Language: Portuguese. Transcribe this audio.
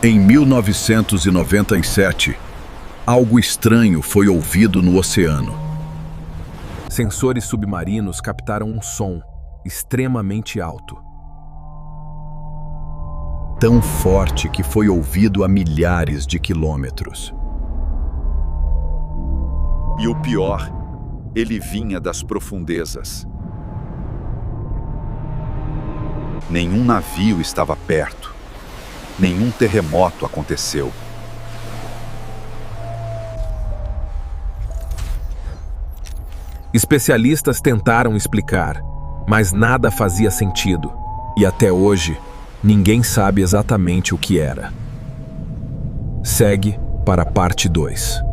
Em 1997, algo estranho foi ouvido no oceano. Sensores submarinos captaram um som extremamente alto. Tão forte que foi ouvido a milhares de quilômetros. E o pior, ele vinha das profundezas. Nenhum navio estava perto. Nenhum terremoto aconteceu. Especialistas tentaram explicar, mas nada fazia sentido. E até hoje, ninguém sabe exatamente o que era. Segue para a parte 2.